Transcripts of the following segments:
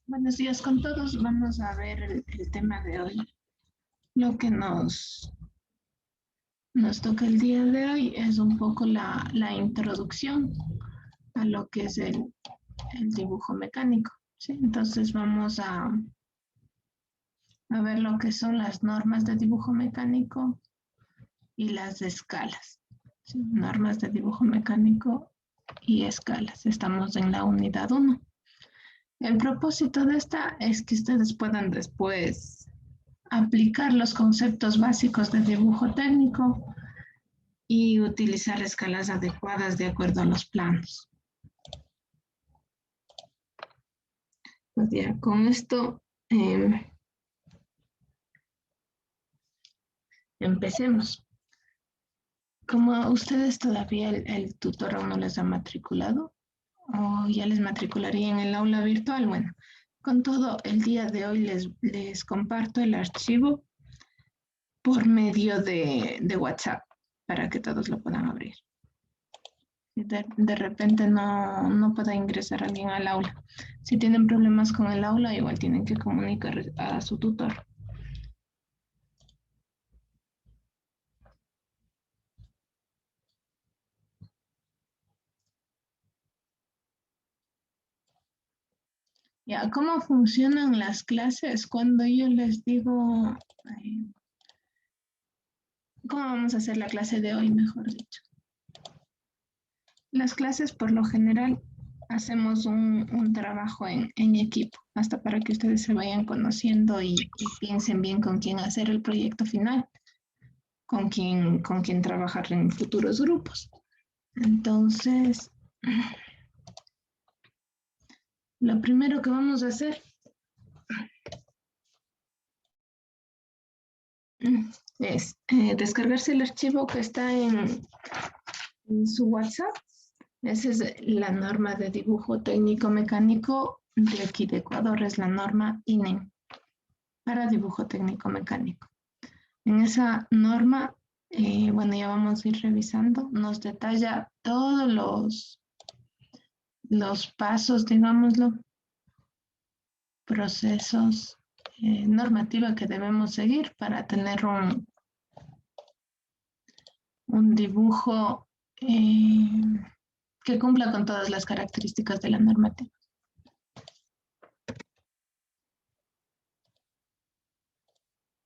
Buenos días con todos. Vamos a ver el tema de hoy. Lo que nos toca el día de hoy es un poco la introducción a lo que es el dibujo mecánico. ¿Sí? Entonces vamos a ver lo que son las normas de dibujo mecánico y las escalas. ¿Sí? Normas de dibujo mecánico y escalas. Estamos en la unidad 1. El propósito de esta es que ustedes puedan después aplicar los conceptos básicos de dibujo técnico y utilizar escalas adecuadas de acuerdo a los planos. Pues ya, con esto empecemos. Como a ustedes todavía el tutor aún no les ha matriculado, o ya les matricularía en el aula virtual, bueno, con todo, el día de hoy les comparto el archivo por medio de WhatsApp para que todos lo puedan abrir. De repente no pueda ingresar alguien al aula. Si tienen problemas con el aula, igual tienen que comunicar a su tutor. Ya, ¿cómo funcionan las clases? Cuando yo les digo, ¿cómo vamos a hacer la clase de hoy, mejor dicho? Las clases, por lo general, hacemos un trabajo en equipo, hasta para que ustedes se vayan conociendo y piensen bien con quién hacer el proyecto final, con quién trabajar en futuros grupos. Entonces, lo primero que vamos a hacer es descargarse el archivo que está en su WhatsApp. Esa es la norma de dibujo técnico mecánico de aquí de Ecuador, es la norma INEM para dibujo técnico mecánico. En esa norma, bueno, ya vamos a ir revisando, nos detalla todos los pasos, digámoslo, procesos, normativa que debemos seguir para tener un dibujo que cumpla con todas las características de la normativa.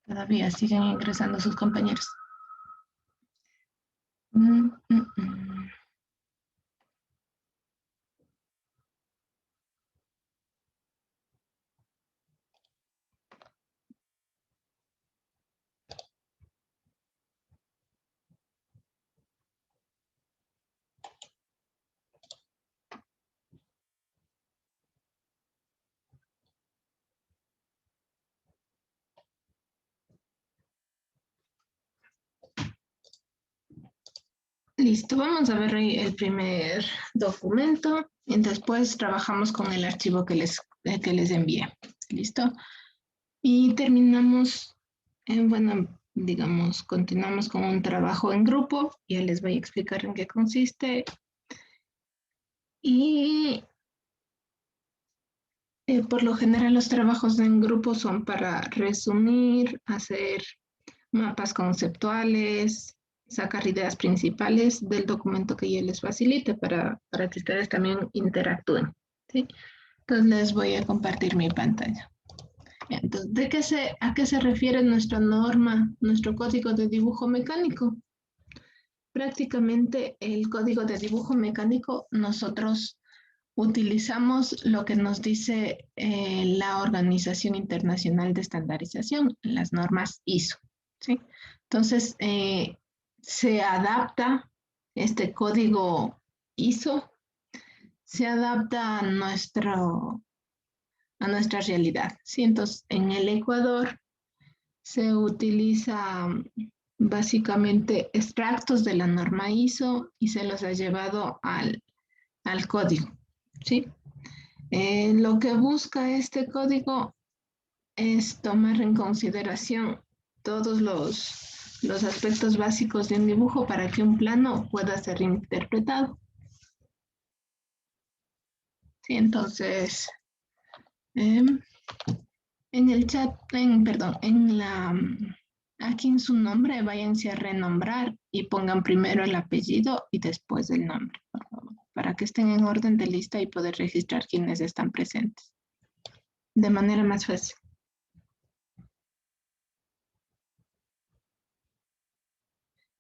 Todavía siguen ingresando sus compañeros. Listo, vamos a ver el primer documento y después trabajamos con el archivo que les envié. ¿Listo? Y terminamos, bueno, digamos, continuamos con un trabajo en grupo. Ya les voy a explicar en qué consiste. Y por lo general los trabajos en grupo son para resumir, hacer mapas conceptuales, sacar ideas principales del documento que ya les facilite para que ustedes también interactúen. ¿Sí? Entonces les voy a compartir mi pantalla. Entonces, ¿a qué se refiere nuestra norma, nuestro código de dibujo mecánico? Prácticamente el código de dibujo mecánico nosotros utilizamos lo que nos dice la Organización Internacional de Estandarización, las normas ISO. ¿Sí? Entonces, se adapta este código ISO, se adapta a nuestra realidad. ¿Sí? Entonces, en el Ecuador se utiliza básicamente extractos de la norma ISO y se los ha llevado al código. ¿Sí? Lo que busca este código es tomar en consideración todos los aspectos básicos de un dibujo para que un plano pueda ser interpretado. Sí, entonces, en el chat, perdón, aquí en su nombre váyanse a renombrar y pongan primero el apellido y después el nombre, por favor, para que estén en orden de lista y poder registrar quienes están presentes de manera más fácil.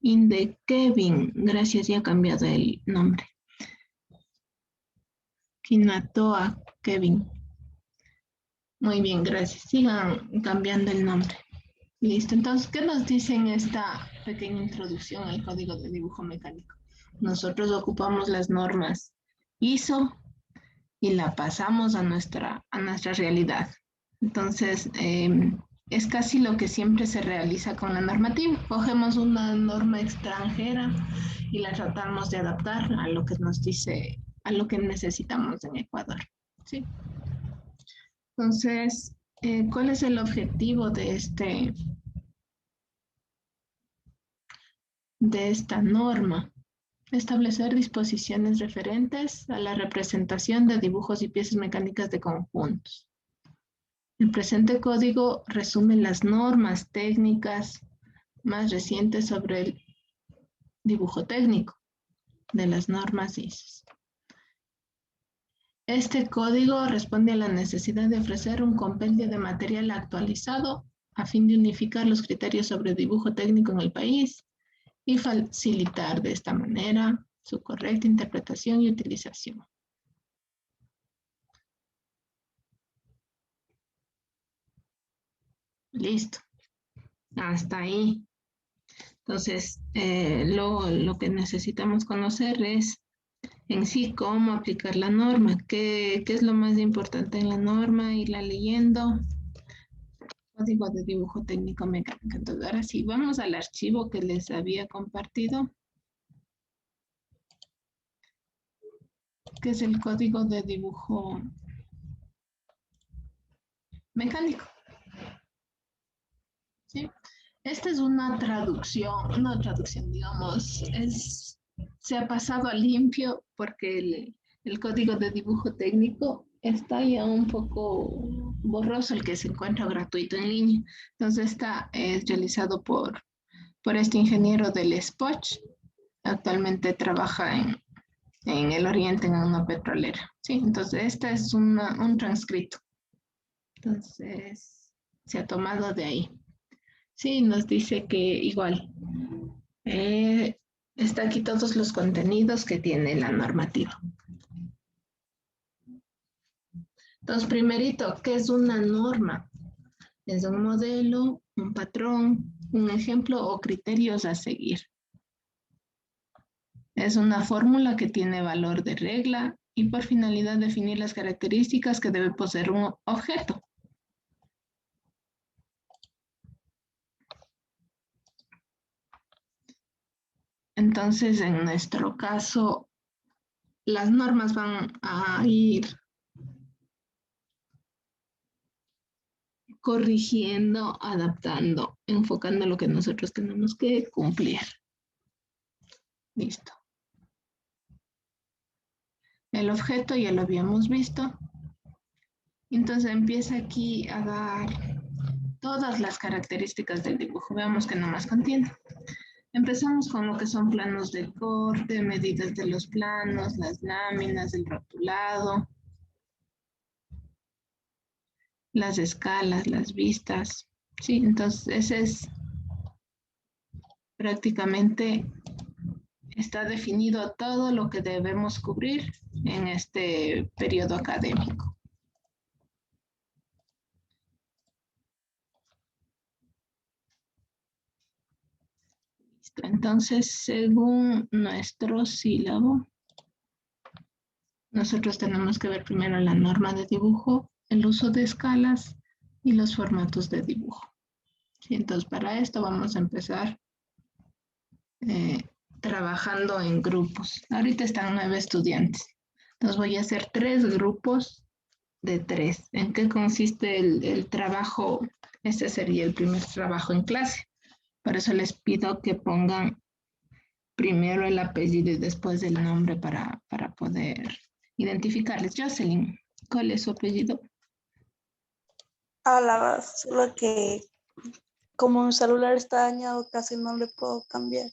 Inde Kevin, gracias, ya ha cambiado el nombre. Kinatoa Kevin. Muy bien, gracias. Sigan cambiando el nombre. Listo, entonces, ¿qué nos dice en esta pequeña introducción al código de dibujo mecánico? Nosotros ocupamos las normas ISO y la pasamos a nuestra realidad. Entonces, es casi lo que siempre se realiza con la normativa. Cogemos una norma extranjera y la tratamos de adaptar a lo que nos dice, a lo que necesitamos en Ecuador. ¿Sí? Entonces, ¿cuál es el objetivo de esta norma? Establecer disposiciones referentes a la representación de dibujos y piezas mecánicas de conjuntos. El presente código resume las normas técnicas más recientes sobre el dibujo técnico de las normas ISO. Este código responde a la necesidad de ofrecer un compendio de material actualizado a fin de unificar los criterios sobre dibujo técnico en el país y facilitar de esta manera su correcta interpretación y utilización. Listo. Hasta ahí. Entonces, lo que necesitamos conocer es en sí cómo aplicar la norma, qué es lo más importante en la norma, irla leyendo. Código de dibujo técnico mecánico. Entonces, ahora sí, vamos al archivo que les había compartido, que es el código de dibujo mecánico. ¿Sí? Esta es una traducción, digamos, se ha pasado a limpio porque el código de dibujo técnico está ya un poco borroso, el que se encuentra gratuito en línea. Entonces, está es realizado por este ingeniero del SPOCH. Actualmente trabaja en el oriente en una petrolera. Sí, entonces este es un transcrito. Entonces, se ha tomado de ahí. Sí, nos dice que igual está aquí todos los contenidos que tiene la normativa. Entonces, primerito, ¿qué es una norma? Es un modelo, un patrón, un ejemplo o criterios a seguir. Es una fórmula que tiene valor de regla y por finalidad definir las características que debe poseer un objeto. Entonces, en nuestro caso, las normas van a ir corrigiendo, adaptando, enfocando lo que nosotros tenemos que cumplir. Listo. El objeto ya lo habíamos visto. Entonces empieza aquí a dar todas las características del dibujo. Veamos que nomás contiene. Empezamos con lo que son planos de corte, medidas de los planos, las láminas, el rotulado, las escalas, las vistas. Sí, entonces ese es prácticamente, está definido todo lo que debemos cubrir en este periodo académico. Listo, entonces según nuestro sílabo, nosotros tenemos que ver primero la norma de dibujo, el uso de escalas y los formatos de dibujo. Sí, entonces para esto vamos a empezar trabajando en grupos. Ahorita están 9 estudiantes. Entonces voy a hacer 3 grupos de 3. ¿En qué consiste el trabajo? Este sería el primer trabajo en clase. Por eso les pido que pongan primero el apellido y después el nombre para poder identificarles. Jocelyn, ¿cuál es su apellido? Álava, solo que como mi celular está dañado, casi no le puedo cambiar.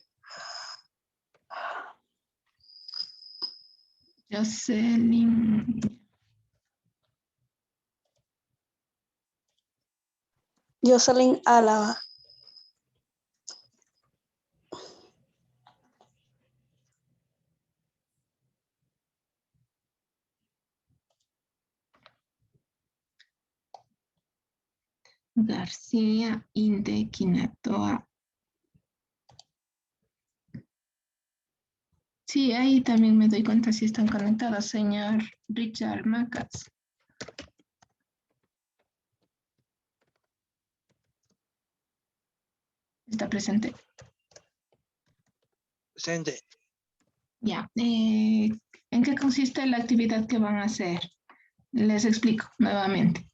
Jocelyn. Jocelyn Álava. García Indequinatoa. Sí, ahí también me doy cuenta si están conectados, señor Richard Macas. ¿Está presente? Presente. Ya. ¿En qué consiste la actividad que van a hacer? Les explico nuevamente.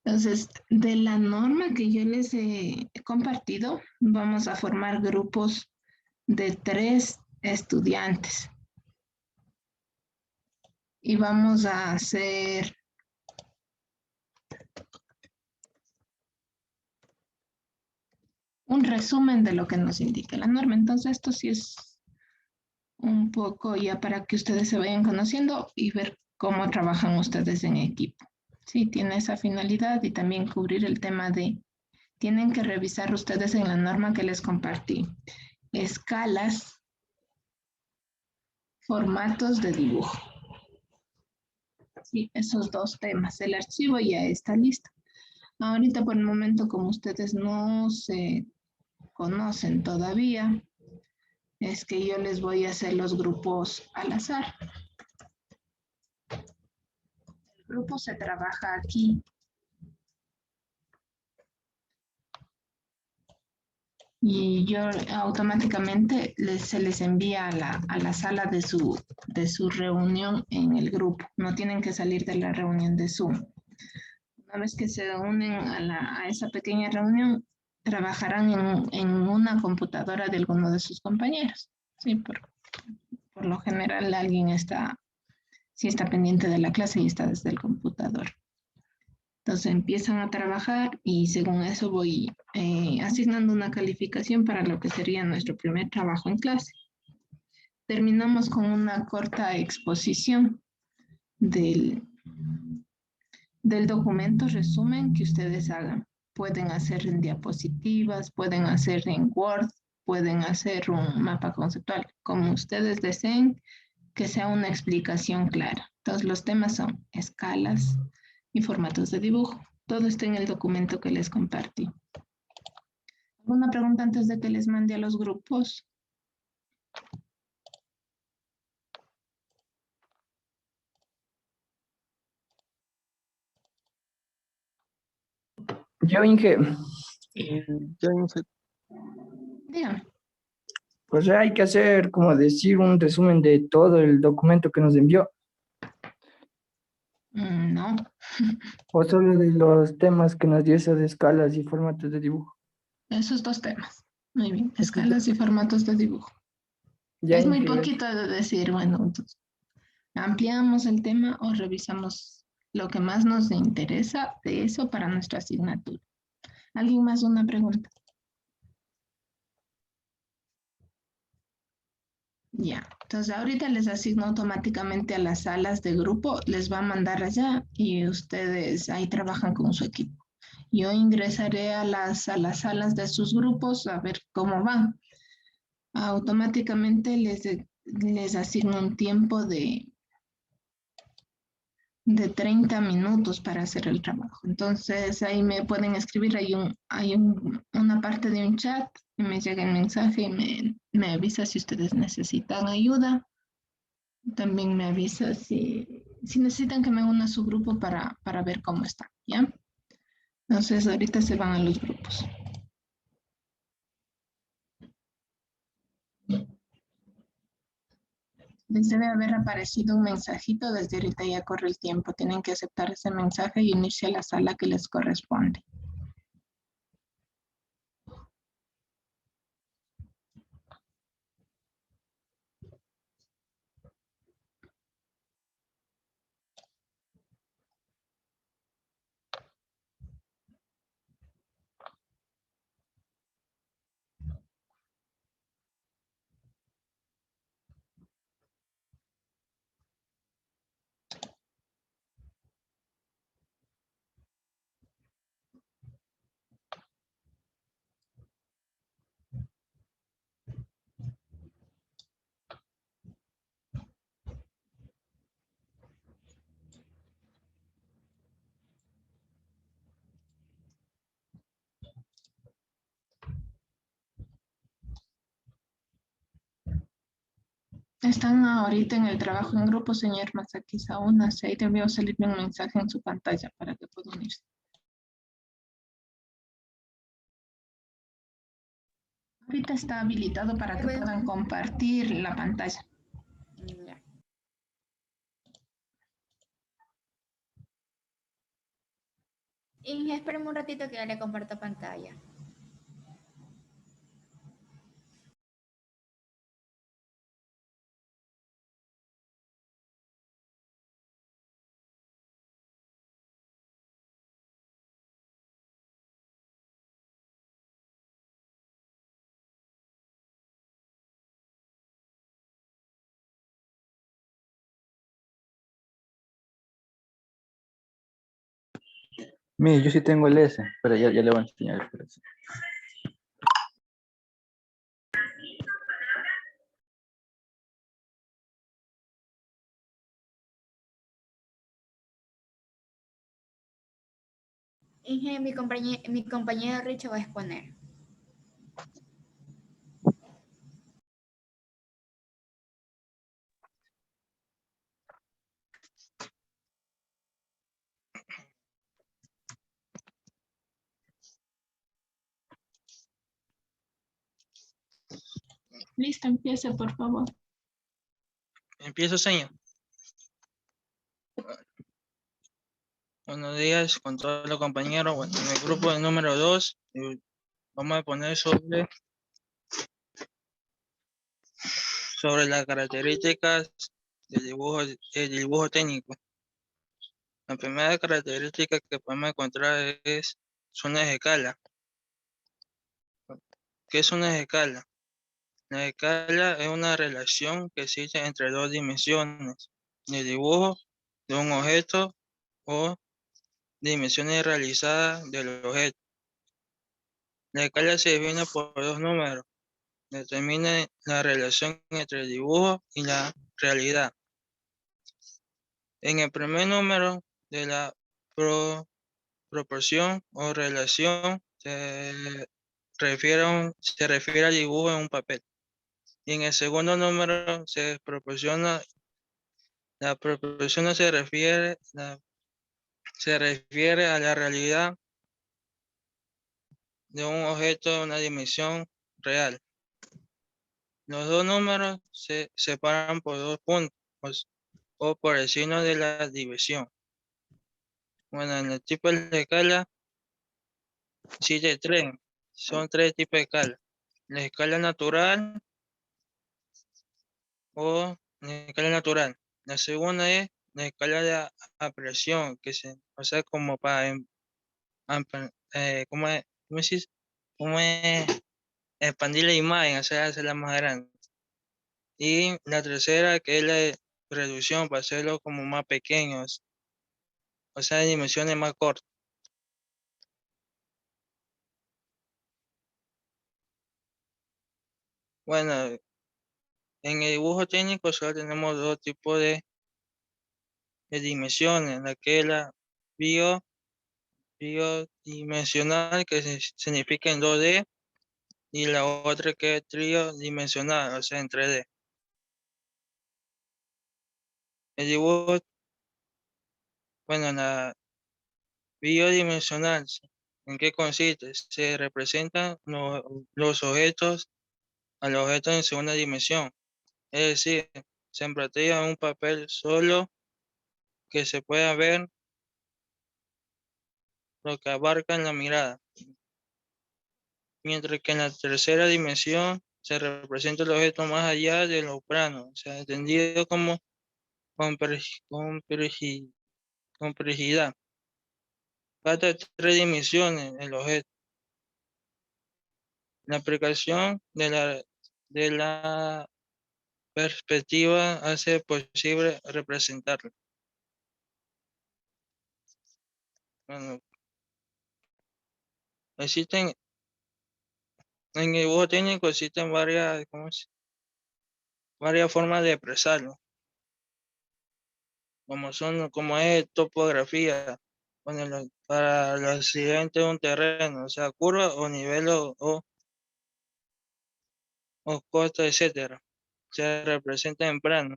Entonces, de la norma que yo les he compartido, vamos a formar grupos de 3 estudiantes. Y vamos a hacer un resumen de lo que nos indica la norma. Entonces, esto sí es un poco ya para que ustedes se vayan conociendo y ver cómo trabajan ustedes en equipo. Sí, tiene esa finalidad y también cubrir el tema de, tienen que revisar ustedes en la norma que les compartí, escalas, formatos de dibujo. Sí, esos 2 temas. El archivo ya está listo. Ahorita por el momento, como ustedes no se conocen todavía, es que yo les voy a hacer los grupos al azar. El grupo se trabaja aquí. Y yo automáticamente se les envía a la sala de su reunión en el grupo. No tienen que salir de la reunión de Zoom. Una vez que se unen a esa pequeña reunión, trabajarán en una computadora de alguno de sus compañeros. Sí, por lo general alguien sí está pendiente de la clase y está desde el computador. Entonces empiezan a trabajar y según eso voy asignando una calificación para lo que sería nuestro primer trabajo en clase. Terminamos con una corta exposición del, del documento resumen que ustedes hagan. Pueden hacer en diapositivas, pueden hacer en Word, pueden hacer un mapa conceptual, como ustedes deseen que sea una explicación clara. Entonces los temas son escalas y formatos de dibujo. Todo está en el documento que les compartí. ¿Alguna pregunta antes de que les mande a los grupos? Yo, Inge, Ya Inge, Díganme. pues hay que hacer, como decir, un resumen de todo el documento que nos envió, No, o solo de los temas que nos dio esas escalas y formatos de dibujo. esos 2 temas. Muy bien, Esos escalas y formatos de dibujo. Ya, Es muy Inge, poquito de decir, bueno, entonces, ampliamos el tema o revisamos lo que más nos interesa de eso para nuestra asignatura. ¿Alguien más una pregunta? Ya, entonces ahorita les asigno automáticamente a las salas de grupo, les va a mandar allá y ustedes ahí trabajan con su equipo. Yo ingresaré a las salas de sus grupos a ver cómo van. Automáticamente les asigno un tiempo de 30 minutos para hacer el trabajo. Entonces ahí me pueden escribir, una parte de un chat y me llega el mensaje y me avisa si ustedes necesitan ayuda. También me avisa si necesitan que me una a su grupo para ver cómo está, ¿ya? Entonces ahorita se van a los grupos. Les debe haber aparecido un mensajito, desde ahorita ya corre el tiempo. Tienen que aceptar ese mensaje y unirse a la sala que les corresponde. Están ahorita en el trabajo en grupo, señor Masakiza. Únase, ahí debió salirme un mensaje en su pantalla para que pueda unirse. Ahorita está habilitado para que puedan compartir la pantalla. Ya. Inge, espérame un ratito que ya le comparto pantalla. Mire, yo sí tengo el S, pero ya le voy a enseñar. Espérese. Inge, mi compañero Rich va a exponer. Listo, empiece, por favor. Empiezo, señor. Buenos días con todos los compañeros. Bueno, en el grupo de número 2 vamos a poner sobre las características del dibujo técnico. La primera característica que podemos encontrar son las escalas. ¿Qué son las escalas? La escala es una relación que existe entre dos dimensiones de dibujo de un objeto o dimensiones realizadas del objeto. La escala se define por dos números. Determina la relación entre el dibujo y la realidad. En el primer número de la proporción o relación se refiere al dibujo en un papel. Y en el segundo número la proporción se refiere a la realidad de un objeto de una dimensión real. Los dos números se separan por dos puntos o por el signo de la división. Bueno, en el tipo de escala existe tres. Son tres tipos de escala. La escala natural o la escala natural. La segunda es la escala de apreciación, o sea, como para ¿cómo es? ¿Cómo es? Expandir la imagen, o sea, hacerla más grande. Y la tercera, que es la reducción, para hacerlo como más pequeños, o sea, en dimensiones más cortas. Bueno, en el dibujo técnico solo tenemos dos tipos de dimensiones, la que es la bidimensional, que significa en 2D, y la otra que es tridimensional, o sea, en 3D. El dibujo, bueno, la bidimensional, ¿en qué consiste? Se representan los objetos a los objetos en segunda dimensión. Es decir, se emplatea un papel solo que se pueda ver lo que abarca en la mirada. Mientras que en la tercera dimensión se representa el objeto más allá de lo plano, o sea, entendido como complejidad. Cada tres dimensiones el objeto. La aplicación de la perspectiva hace posible representarlo. Bueno, existen, en el dibujo técnico existen varias formas de expresarlo, como es topografía, bueno, para los accidentes de un terreno, o sea, curva o nivel o costa, etcétera. se representa en plano.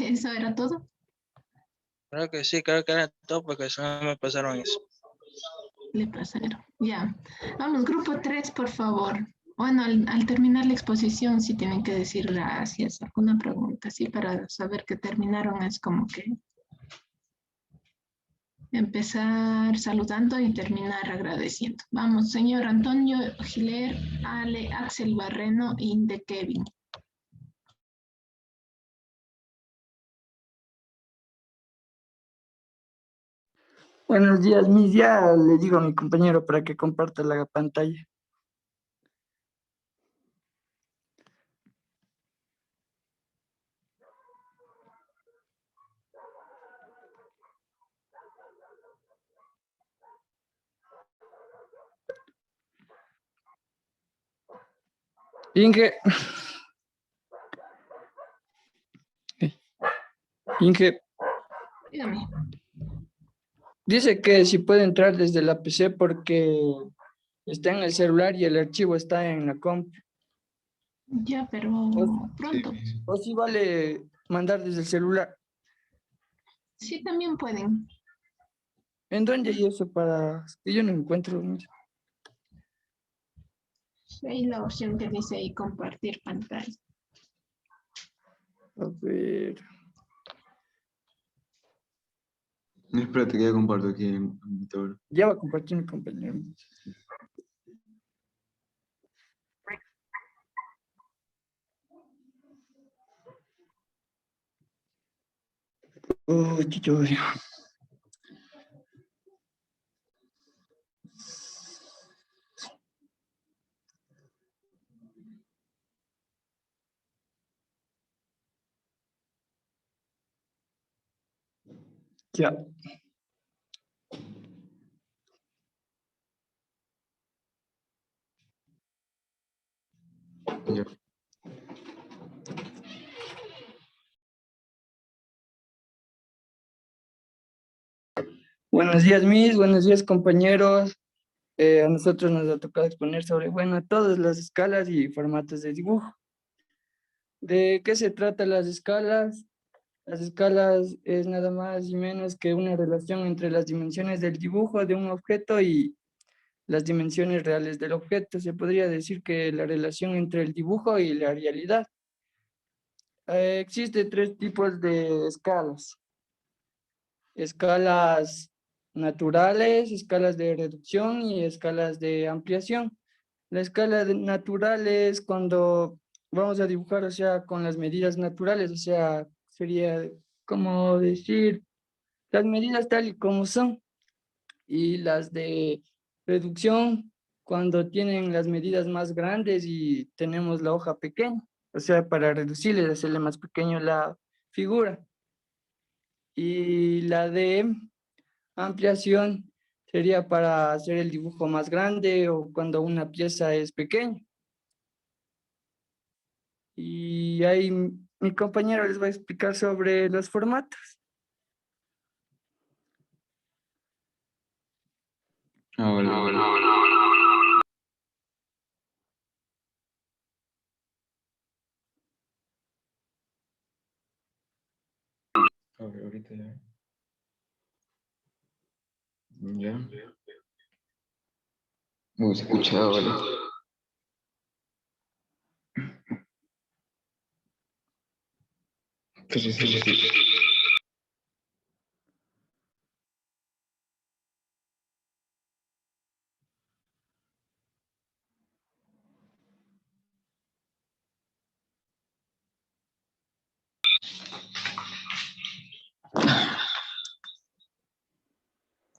¿Eso era todo? Creo que sí, creo que era todo porque solo me pasaron eso. Le pasaron. Ya. Vamos, grupo 3, por favor. Bueno, al terminar la exposición, si tienen que decir gracias, alguna pregunta, sí, para saber que terminaron, es como que empezar saludando y terminar agradeciendo. Vamos, señor Antonio Giler, Ale, Axel Barreno y de Kevin. Buenos días, Miss. Ya le digo a mi compañero para que comparta la pantalla. Inge. Inge, Dígame. dice que si puede entrar desde la PC porque está en el celular y el archivo está en la comp. Ya, pero pronto. O si vale mandar desde el celular. Sí, también pueden. ¿En dónde hay eso para...? Que yo no encuentro. Hay la opción que dice ahí compartir pantalla. A ver. Espérate que ya comparto aquí en el monitor. Ya va a compartir mi compañero. Uy, chuchuy. Ya. Ya. Buenos días, Miss. Buenos días, compañeros. A nosotros nos ha tocado exponer sobre, bueno, todas las escalas y formatos de dibujo. ¿De qué se trata las escalas? Las escalas es nada más y menos que una relación entre las dimensiones del dibujo de un objeto y las dimensiones reales del objeto. Se podría decir que la relación entre el dibujo y la realidad. Existen 3 tipos de escalas. Escalas naturales, escalas de reducción y escalas de ampliación. La escala natural es cuando vamos a dibujar, o sea, con las medidas naturales, o sea, sería como decir las medidas tal y como son. Y las de reducción, cuando tienen las medidas más grandes y tenemos la hoja pequeña, o sea, para reducirle, hacerle más pequeño la figura. Y la de ampliación sería para hacer el dibujo más grande o cuando una pieza es pequeña. Y ahí mi compañero les va a explicar sobre los formatos. Vale. A ver, ahorita ya. Ya. Uy, se escucha, vale. Sí, sí, sí.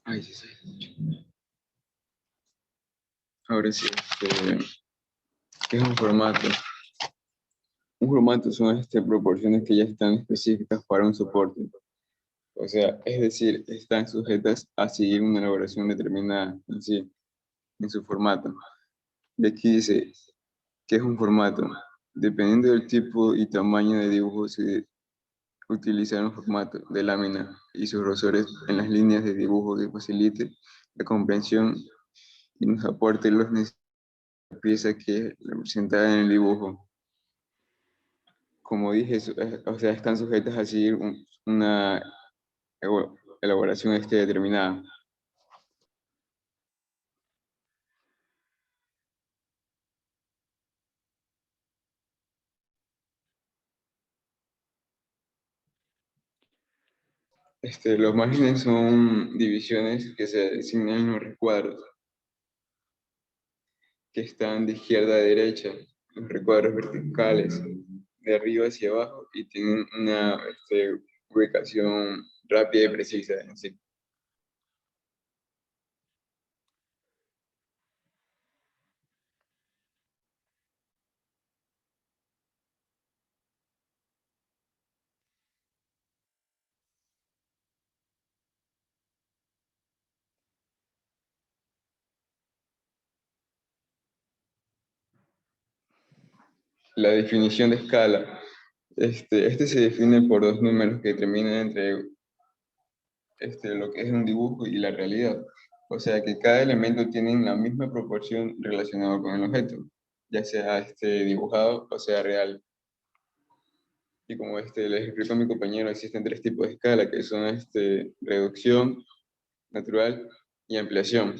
Ay, sí, sí. Ahora sí, ¿qué es un formato? Un formato son proporciones que ya están específicas para un soporte. O sea, es decir, están sujetas a seguir una elaboración determinada en sí, en su formato. Y aquí dice, ¿qué es un formato? Dependiendo del tipo y tamaño de dibujo, se utiliza un formato de lámina y sus grosores en las líneas de dibujo que facilite la comprensión y nos aporte los necesarios de la pieza que es representada en el dibujo. Como dije, o sea, están sujetas a seguir una elaboración determinada. Los márgenes son divisiones que se designan en los recuadros, que están de izquierda a derecha, los recuadros verticales, de arriba hacia abajo, y tienen una ubicación rápida y precisa en sí. La definición de escala. Se define por dos números que determinan entre lo que es un dibujo y la realidad. O sea que cada elemento tiene la misma proporción relacionada con el objeto, ya sea dibujado o sea real. Y como les explicó mi compañero, existen tres tipos de escala, que son reducción, natural y ampliación.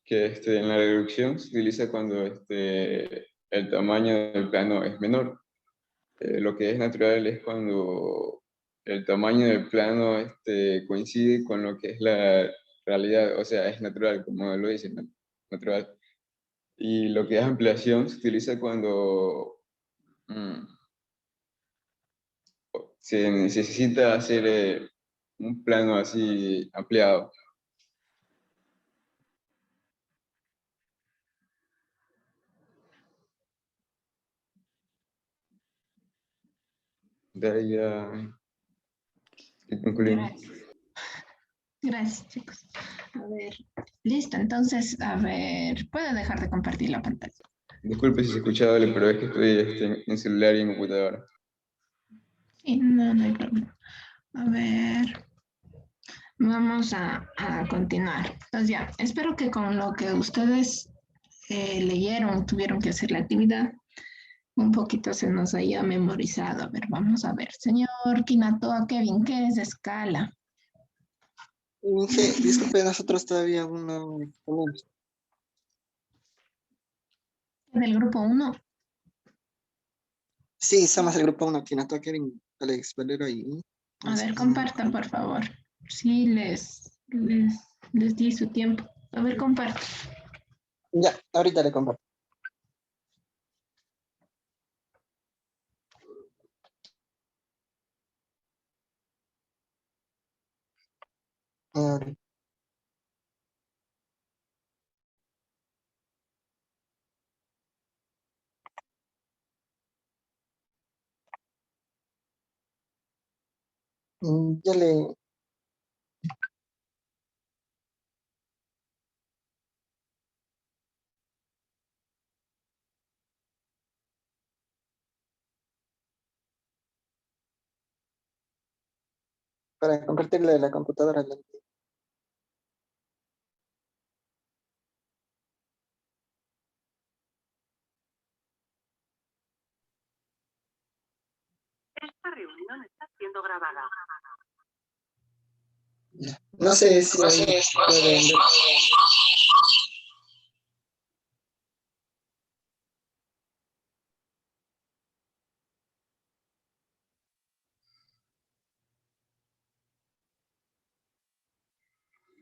Que en la reducción se utiliza cuando el tamaño del plano es menor. Lo que es natural es cuando el tamaño del plano coincide con lo que es la realidad, o sea, es natural, como lo dicen, ¿no? Natural. Y lo que es ampliación se utiliza cuando se necesita hacer un plano así ampliado. De ahí ya concluimos. Gracias. Gracias, chicos. A ver, listo. Entonces, a ver, puedo dejar de compartir la pantalla. Disculpe si se escucha doble, pero es que estoy en celular y en computadora. Sí, no, no hay problema. A ver, vamos a continuar. Entonces ya, espero que con lo que ustedes leyeron, tuvieron que hacer la actividad, un poquito se nos haya memorizado. A ver, vamos a ver. Señor Kinatoa Kevin, ¿qué es escala? Disculpe, nosotros todavía aún no tenemos. ¿Del grupo 1? Sí, somos el grupo 1, Kinato, Kevin, Alex, Valero y... A ver, compartan, por favor. Sí, les di su tiempo. A ver, compartan. Ya, ahorita le comparto. Ahora. Ya le... Para compartirle la computadora. Esta reunión está siendo grabada. Ya. No sé si ahí pueden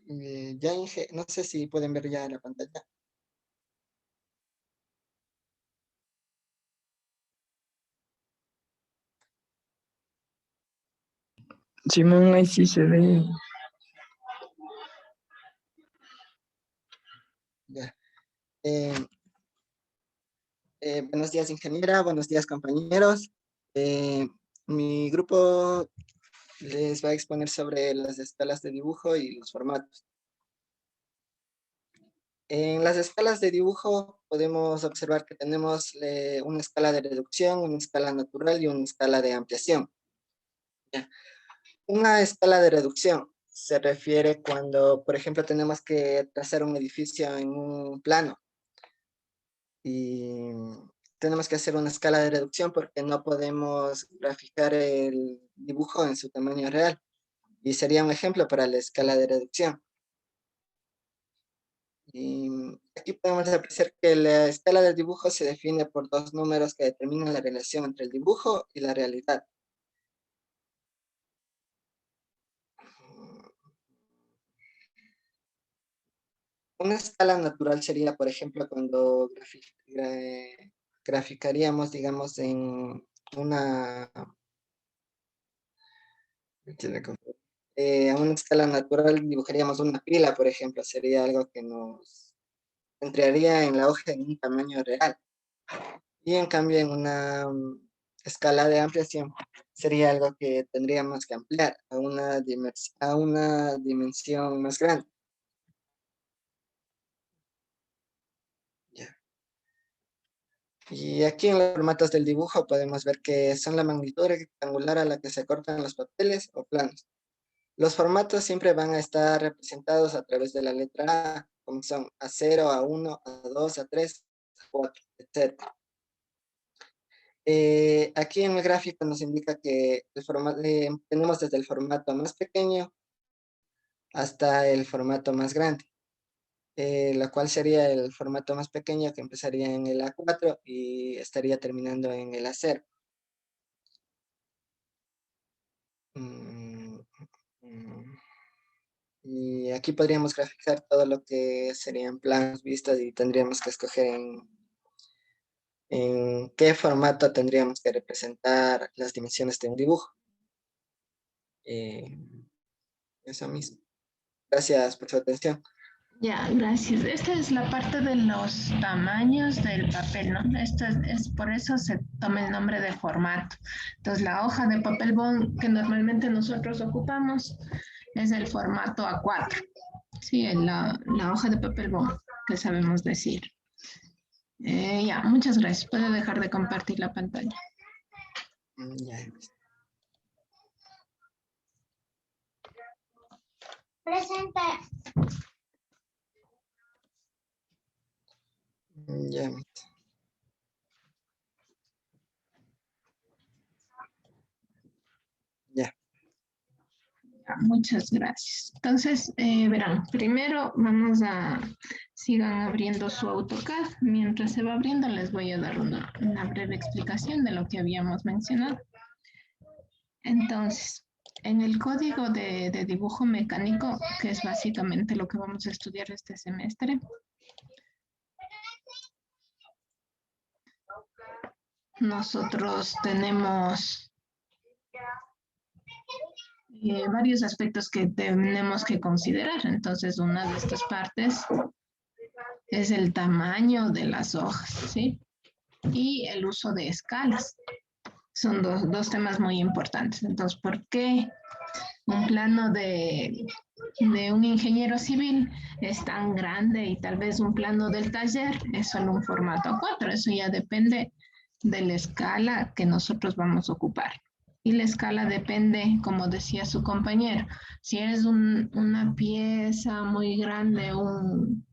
ver. Ya no sé si pueden ver ya la pantalla. Simón, ahí sí se ve. Ya. Buenos días, ingeniera. Buenos días, compañeros. Mi grupo les va a exponer sobre las escalas de dibujo y los formatos. En las escalas de dibujo podemos observar que tenemos una escala de reducción, una escala natural y una escala de ampliación. Ya. Una escala de reducción se refiere cuando, por ejemplo, tenemos que trazar un edificio en un plano y tenemos que hacer una escala de reducción porque no podemos graficar el dibujo en su tamaño real. Y sería un ejemplo para la escala de reducción. Y aquí podemos apreciar que la escala del dibujo se define por dos números que determinan la relación entre el dibujo y la realidad. Una escala natural sería, por ejemplo, cuando graficaríamos, digamos, en una... a una escala natural dibujaríamos una pila, por ejemplo, sería algo que nos entraría en la hoja en un tamaño real. Y en cambio en una escala de ampliación sería algo que tendríamos que ampliar a una dimensión más grande. Ya. Y aquí en los formatos del dibujo podemos ver que son la magnitud rectangular a la que se cortan los papeles o planos. Los formatos siempre van a estar representados a través de la letra A, como son A0, A1, A2, A3, A4, etc. Aquí en el gráfico nos indica que tenemos desde el formato más pequeño hasta el formato más grande, lo cual sería el formato más pequeño que empezaría en el A4 y estaría terminando en el A0. Y aquí podríamos graficar todo lo que serían planos, vistas y tendríamos que escoger en qué formato tendríamos que representar las dimensiones de un dibujo. Eso mismo. Gracias por su atención. Ya, gracias. Esta es la parte de los tamaños del papel, ¿no? Esto es por eso se toma el nombre de formato. Entonces, la hoja de papel bond que normalmente nosotros ocupamos es el formato A4. Sí, la hoja de papel bond que sabemos decir. Ya, muchas gracias. Puedo dejar de compartir la pantalla. Ya. Presente. Ya. Ya. Muchas gracias. Entonces, verán, primero sigan abriendo su AutoCAD. Mientras se va abriendo, les voy a dar una breve explicación de lo que habíamos mencionado. Entonces, en el código de dibujo mecánico, que es básicamente lo que vamos a estudiar este semestre, nosotros tenemos varios aspectos que tenemos que considerar. Entonces, una de estas partes es el tamaño de las hojas, ¿sí? Y el uso de escalas. Son dos temas muy importantes. Entonces, ¿por qué un plano de un ingeniero civil es tan grande y tal vez un plano del taller es solo un formato A4? Eso ya depende de la escala que nosotros vamos a ocupar. Y la escala depende, como decía su compañero, si es una pieza muy grande, un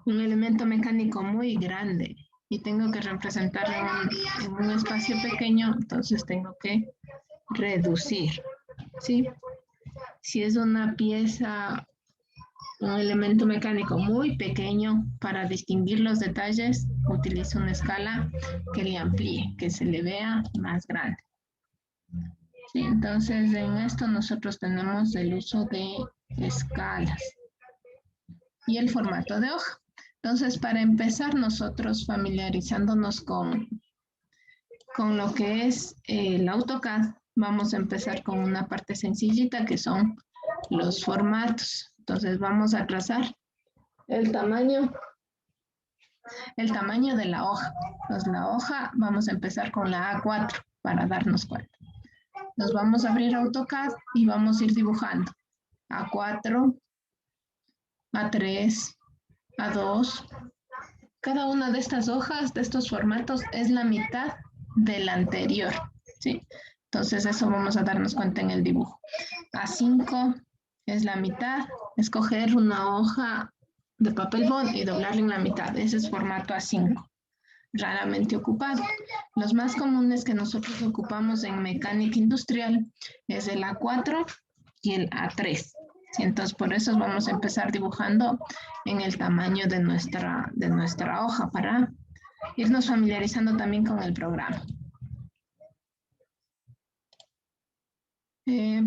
elemento mecánico muy grande y tengo que representarlo en un espacio pequeño, entonces tengo que reducir, ¿sí? Si es una pieza, un elemento mecánico muy pequeño, para distinguir los detalles, utilizo una escala que le amplíe, que se le vea más grande. Sí, entonces, en esto nosotros tenemos el uso de escalas y el formato de hoja. Entonces, para empezar, nosotros familiarizándonos con lo que es el AutoCAD, vamos a empezar con una parte sencillita que son los formatos. Entonces, vamos a trazar el tamaño de la hoja. Entonces, la hoja, vamos a empezar con la A4 para darnos cuenta. Nos vamos a abrir AutoCAD y vamos a ir dibujando A4, A3, A2. Cada una de estas hojas, de estos formatos, es la mitad del anterior, ¿sí? Entonces eso vamos a darnos cuenta en el dibujo. A5 es la mitad. Escoger una hoja de papel bond y doblarla en la mitad. Ese es formato A5. Raramente ocupado. Los más comunes que nosotros ocupamos en mecánica industrial es el A4 y el A3. ¿Sí? Entonces, por eso vamos a empezar dibujando en el tamaño de nuestra hoja para irnos familiarizando también con el programa.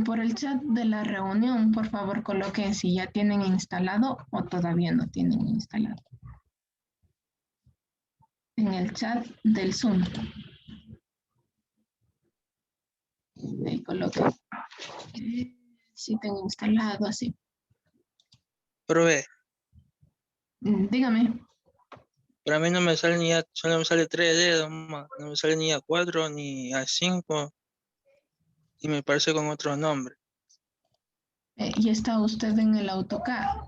Por el chat de la reunión, por favor, coloquen si ya tienen instalado o todavía no tienen instalado. En el chat del Zoom. Ahí coloquen. Si tengo instalado así. Profe, Dígame. pero a mí no me sale ni solo me sale 3D, no me sale ni A4 ni A5 y me parece con otro nombre. ¿Y está usted en el AutoCAD?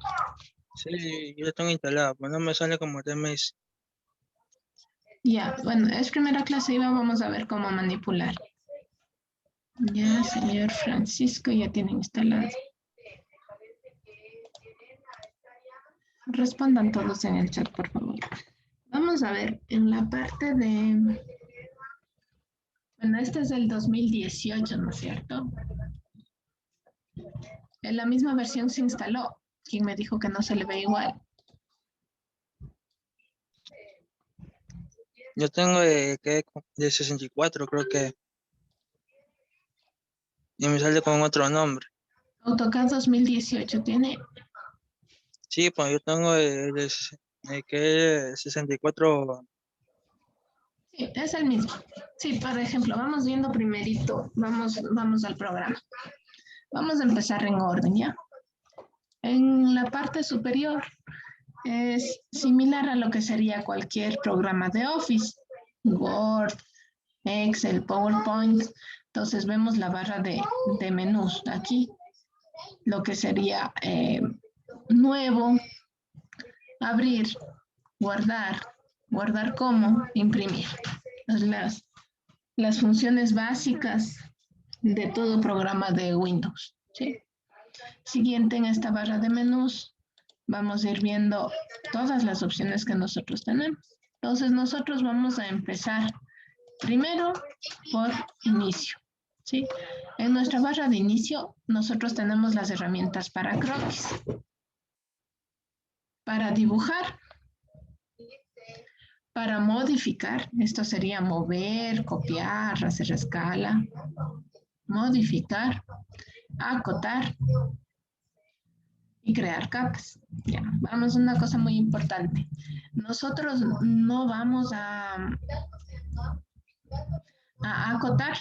Sí, yo lo tengo instalado, pero no me sale como usted me dice. Ya, bueno, es primera clase y vamos a ver cómo manipular. Ya, señor Francisco, ya tiene instalado. Respondan todos en el chat, por favor. Vamos a ver, en la parte de... Bueno, este es del 2018, ¿no es cierto? En la misma versión se instaló. ¿Quién me dijo que no se le ve igual? Yo tengo de 64, creo que, y me sale con otro nombre. AutoCAD 2018 tiene... Sí, pues yo tengo de que 64. Sí, es el mismo. Sí, por ejemplo, vamos viendo primerito, vamos al programa. Vamos a empezar en orden, ¿ya? En la parte superior es similar a lo que sería cualquier programa de Office, Word, Excel, PowerPoint. Entonces vemos la barra de menús aquí, lo que sería nuevo, abrir, guardar, guardar como, imprimir. Las funciones básicas de todo programa de Windows, ¿sí? Siguiente en esta barra de menús, vamos a ir viendo todas las opciones que nosotros tenemos. Entonces nosotros vamos a empezar primero por inicio, ¿sí? En nuestra barra de inicio nosotros tenemos las herramientas para croquis. Para dibujar, para modificar, esto sería mover, copiar, hacer escala, modificar, acotar y crear capas. Ya, vamos a una cosa muy importante. Nosotros no vamos a acotar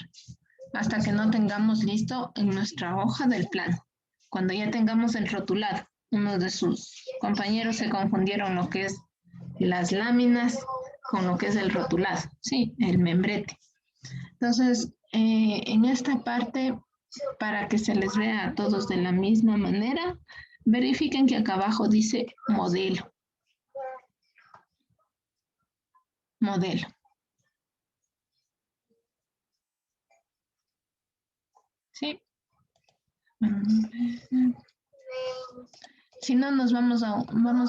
hasta que no tengamos listo en nuestra hoja del plano. Cuando ya tengamos el rotulado, uno de sus compañeros se confundieron lo que es las láminas con lo que es el rotulado, sí, el membrete. Entonces, en esta parte, para que se les vea a todos de la misma manera, verifiquen que acá abajo dice modelo. Modelo. ¿Sí? Si no, nos vamos a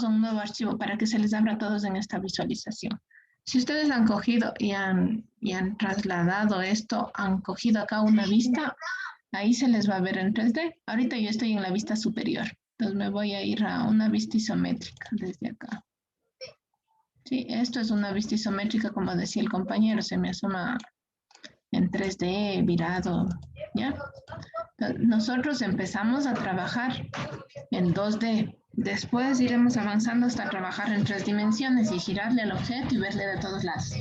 un nuevo archivo para que se les abra a todos en esta visualización. Si ustedes han cogido y han trasladado esto, han cogido acá una vista, ahí se les va a ver en 3D. Ahorita yo estoy en la vista superior, entonces me voy a ir a una vista isométrica desde acá. Sí, esto es una vista isométrica, como decía el compañero, se me asoma en 3D, virado, ¿ya? Nosotros empezamos a trabajar en 2D. Después iremos avanzando hasta trabajar en 3 dimensiones y girarle al objeto y verle de todos lados.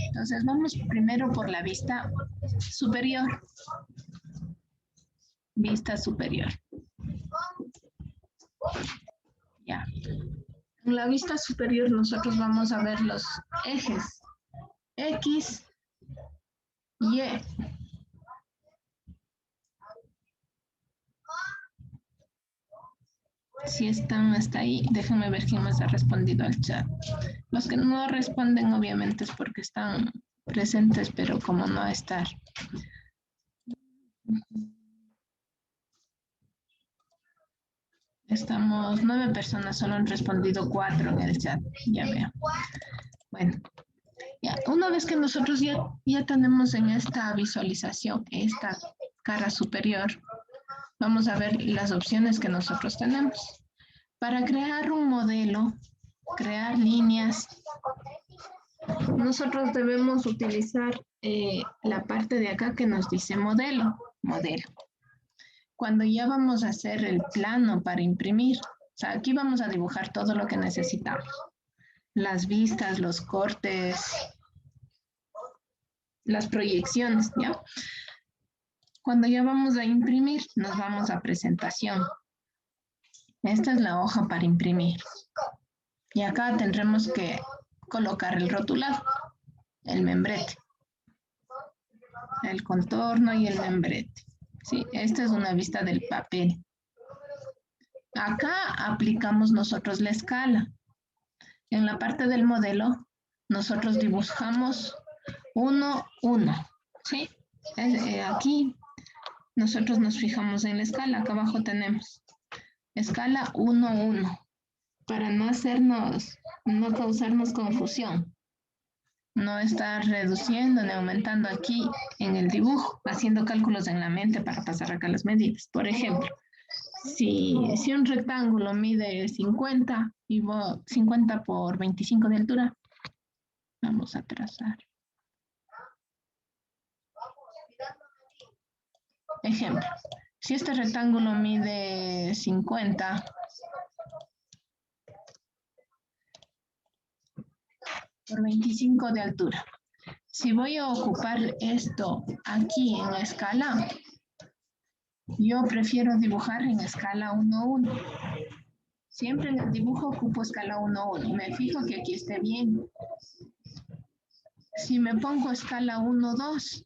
Entonces vamos primero por la vista superior. Vista superior. Ya. En la vista superior nosotros vamos a ver los ejes X, Y. Si están hasta ahí, déjenme ver quién más ha respondido al chat. Los que no responden, obviamente, es porque están presentes, pero como no estar. Estamos 9 personas, solo han respondido 4 en el chat. Ya veo. Bueno, ya, una vez que nosotros ya tenemos en esta visualización esta cara superior, vamos a ver las opciones que nosotros tenemos. Para crear un modelo, crear líneas, nosotros debemos utilizar la parte de acá que nos dice modelo. Cuando ya vamos a hacer el plano para imprimir, o sea, aquí vamos a dibujar todo lo que necesitamos. Las vistas, los cortes, las proyecciones, ¿ya? Cuando ya vamos a imprimir, nos vamos a presentación. Esta es la hoja para imprimir. Y acá tendremos que colocar el rotulado, el membrete, el contorno y el membrete. Sí, esta es una vista del papel. Acá aplicamos nosotros la escala. En la parte del modelo, nosotros dibujamos 1, 1. ¿Sí? Aquí nosotros nos fijamos en la escala. Acá abajo tenemos escala 1, 1. Para no causarnos confusión. No estar reduciendo ni aumentando aquí en el dibujo, haciendo cálculos en la mente para pasar acá las medidas. Por ejemplo, si un rectángulo mide 50 y 50 por 25 de altura, vamos a trazar. Ejemplo, si este rectángulo mide 50 por 25 de altura. Si voy a ocupar esto aquí en la escala, yo prefiero dibujar en escala 1:1. Siempre en el dibujo ocupo escala 1:1. Me fijo que aquí esté bien. Si me pongo escala 1:2,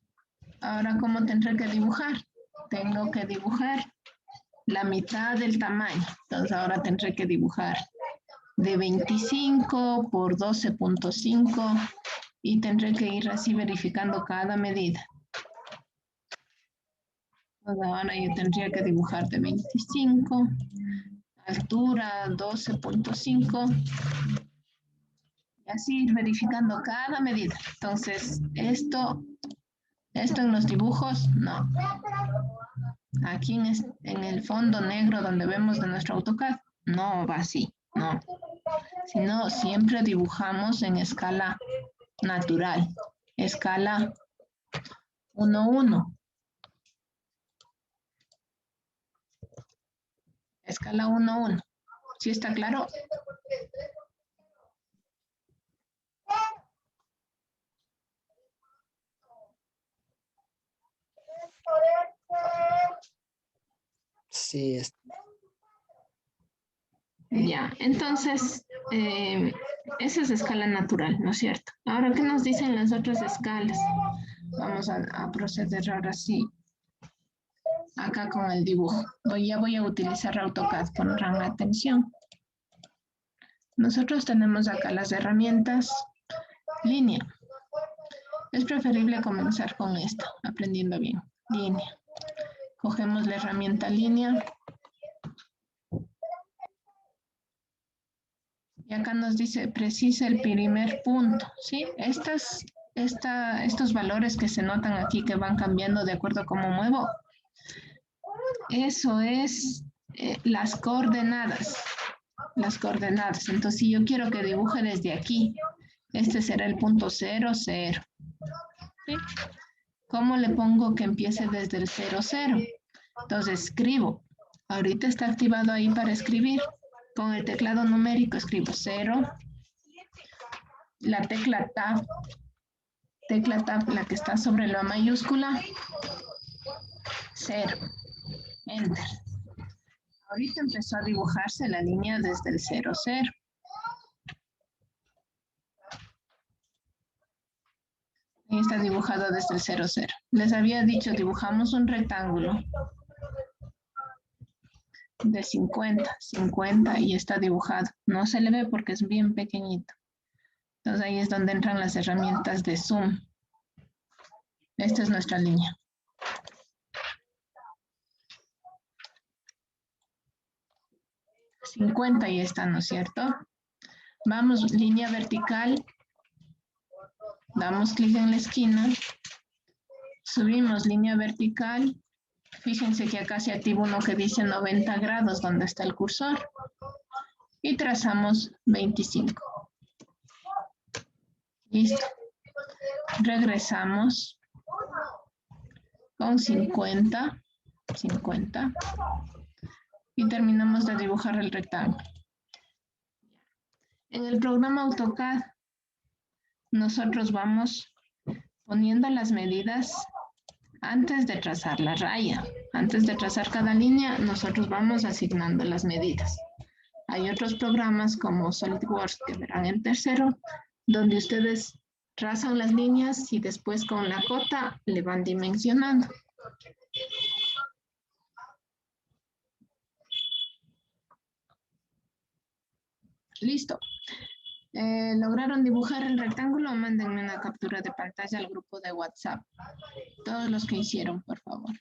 ahora ¿cómo tendré que dibujar? Tengo que dibujar la mitad del tamaño. Entonces ahora tendré que dibujar de 25 por 12.5 y tendré que ir así verificando cada medida. Entonces ahora yo tendría que dibujar de 25, altura 12.5 y así ir verificando cada medida. Entonces esto en los dibujos, no. Aquí en el fondo negro donde vemos de nuestro AutoCAD, no va así, no. Sino siempre dibujamos en escala natural, escala 1:1. Escala 1:1. ¿Sí está claro? Sí, Ya, entonces, esa es escala natural, ¿no es cierto? Ahora, ¿qué nos dicen las otras escalas? Vamos a proceder ahora sí, acá con el dibujo. Ya voy a utilizar AutoCAD, pondrán atención. Nosotros tenemos acá las herramientas línea. Es preferible comenzar con esta, aprendiendo bien. Línea. Cogemos la herramienta línea. Y acá nos dice, precisa el primer punto, ¿sí? Estos valores que se notan aquí que van cambiando de acuerdo a cómo muevo, eso es las coordenadas. Las coordenadas. Entonces, si yo quiero que dibuje desde aquí, este será el punto 0, 0. ¿Sí? ¿Cómo le pongo que empiece desde el 0, 0? Entonces, escribo. Ahorita está activado ahí para escribir. Con el teclado numérico escribo 0. La tecla Tab, la que está sobre la mayúscula, 0. Enter. Ahorita empezó a dibujarse la línea desde el 0, 0. Ahí está dibujado desde el 0, 0. Les había dicho, dibujamos un rectángulo. de 50 y está dibujado. No se le ve porque es bien pequeñito. Entonces ahí es donde entran las herramientas de zoom. Esta es nuestra línea. $50 y está, ¿no es cierto? Vamos, línea vertical. Damos clic en la esquina. Subimos línea vertical. Fíjense que acá se activa uno que dice 90 grados, donde está el cursor. Y trazamos 25. Listo. Regresamos con 50. Y terminamos de dibujar el rectángulo. En el programa AutoCAD, nosotros vamos poniendo las medidas antes de trazar la raya. Antes de trazar cada línea, nosotros vamos asignando las medidas. Hay otros programas como SolidWorks que verán en tercero, donde ustedes trazan las líneas y después con la cota le van dimensionando. Listo. ¿Lograron dibujar el rectángulo? Mándenme una captura de pantalla al grupo de WhatsApp. Todos los que hicieron, por favor.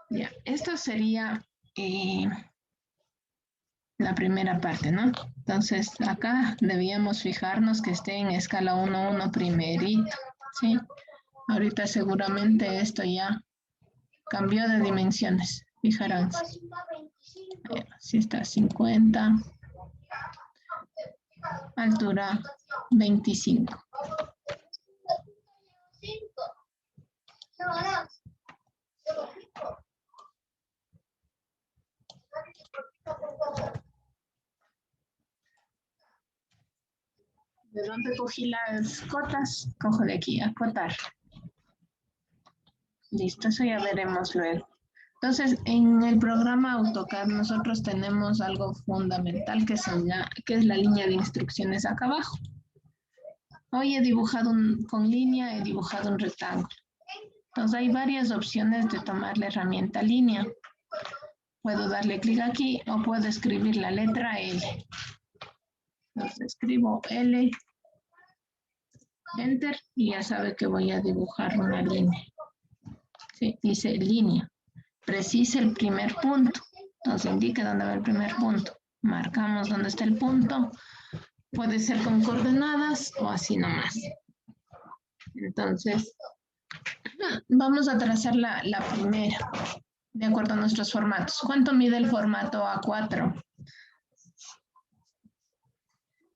Ya, esto sería la primera parte, ¿no? Entonces, acá debíamos fijarnos que esté en escala 1:1 primerito, ¿sí? Ahorita seguramente esto ya cambió de dimensiones, fijarán. Si está 50, altura 25. ¿De dónde cogí las cotas? Cojo de aquí, acotar. Listo, eso ya veremos luego. Entonces, en el programa AutoCAD nosotros tenemos algo fundamental que es la línea de instrucciones acá abajo. Hoy he dibujado con línea, he dibujado un rectángulo. Entonces, hay varias opciones de tomar la herramienta línea. Puedo darle clic aquí o puedo escribir la letra L. Entonces, escribo L, Enter, y ya sabe que voy a dibujar una línea. Sí, dice línea. Precise el primer punto. Entonces, indique dónde va el primer punto. Marcamos dónde está el punto. Puede ser con coordenadas o así nomás. Entonces, vamos a trazar la primera, de acuerdo a nuestros formatos. ¿Cuánto mide el formato A4?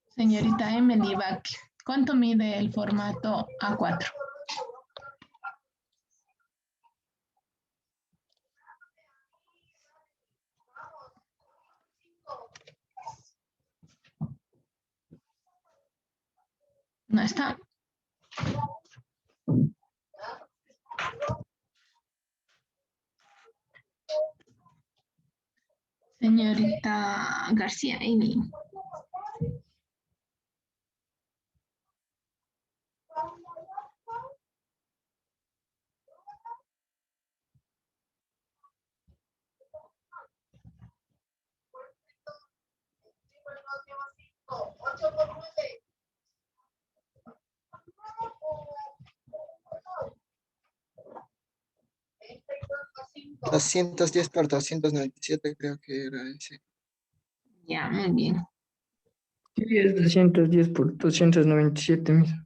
Señorita Emily Bach, ¿cuánto mide el formato A4? No está. Señorita García, Amy. $210 por 297, creo que era ese. Ya, muy bien. Sí, es 210 por 297 mismo.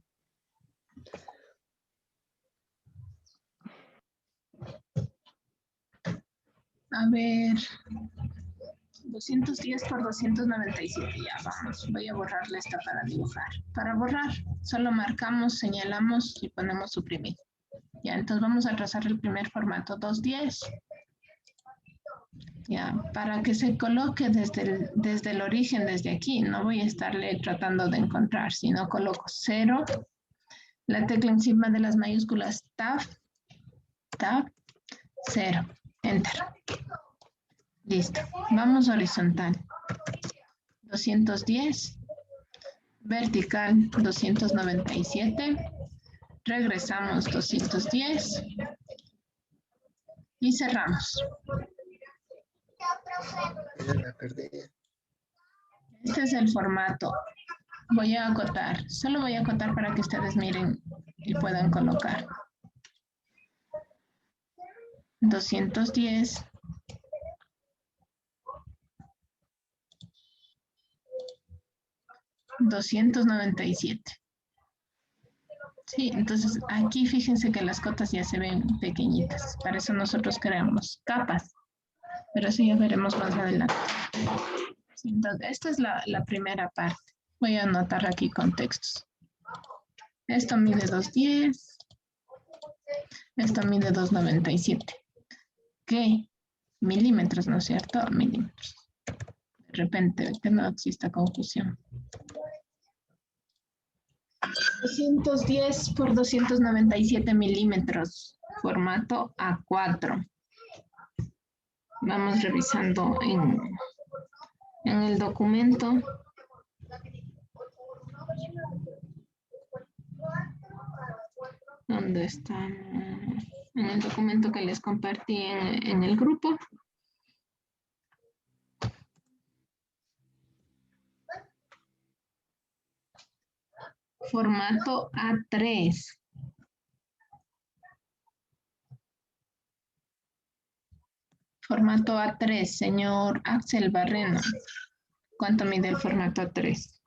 A ver, 210 por 297, ya vamos. Voy a borrarle esta para dibujar. Para borrar, solo marcamos, señalamos y ponemos suprimir. Ya, entonces vamos a trazar el primer formato, 210. Ya, para que se coloque desde el origen, desde aquí, no voy a estarle tratando de encontrar, sino coloco 0, la tecla encima de las mayúsculas, Tab, 0, Enter. Listo, vamos horizontal. 210, vertical 297, regresamos 210 y cerramos. Ya la perdí. Este es el formato. Voy a acotar, solo voy a acotar para que ustedes miren y puedan colocar. 210. $297. Sí, entonces aquí fíjense que las cotas ya se ven pequeñitas. Para eso nosotros creamos capas. Pero eso ya veremos más adelante. Sí, entonces, esta es la primera parte. Voy a anotar aquí contextos. Esto mide 210. Esto mide 297. ¿Qué? Milímetros, ¿no es cierto? Milímetros. De repente, que no exista confusión. 210 por 297 milímetros. Formato A4. Vamos revisando en el documento. ¿Dónde está? En el documento que les compartí en el grupo. Formato A3. Formato A3, señor Axel Barreno. ¿Cuánto mide el formato A3?